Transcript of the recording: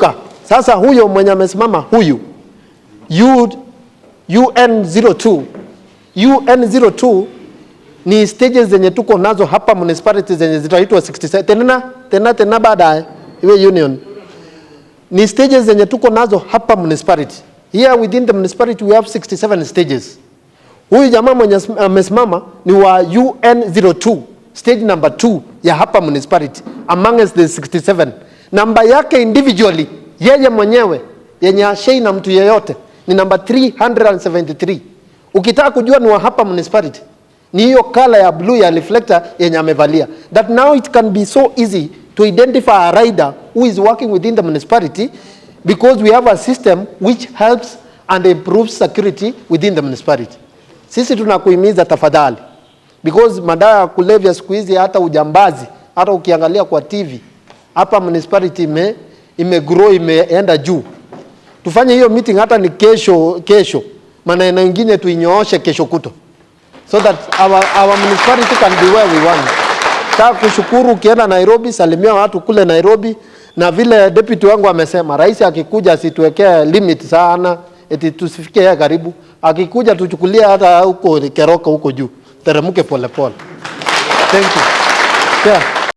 kuruka. Sasa huyo mwenye amesimama huyu UN02 ni stages zenye tuko nazo hapa municipality zenye zitaitwa 67 tena baadaye iwe union. Ni stages zenye tuko nazo hapa municipality. Here within the municipality we have 67 stages. Huyu jamaa mwenye amesimama ni wa UN02 stage number 2 ya hapa municipality amongst the 67. Namba yake individually yeye mwenyewe yenye ashei na mtu yeyote ni number 373. Ukitaka kujua ni wa hapa municipality ni hiyo color ya blue ya reflector yenye amevalia. That now it can be so easy to identify a rider who is working within the municipality because we have a system which helps and improves security within the municipality. Sisi tunakuhimiza tafadhali, because madawa ya kulevya siku hizi hata ujambazi, hata ukiangalia kwa TV hapa municipality imegrow imeenda juu. Tufanye hiyo meeting hata ni kesho maneno mengine tuinyooshe kesho kuto, so that our municipality can be where we want. Nataka kushukuru, ukienda Nairobi salimia watu kule Nairobi, na vile deputy wangu amesema rais akikuja asituwekee limit sana eti tusifikie karibu, akikuja tuchukulia hata huko Keroka huko juu, teremke pole pole. Thank you. Yeah.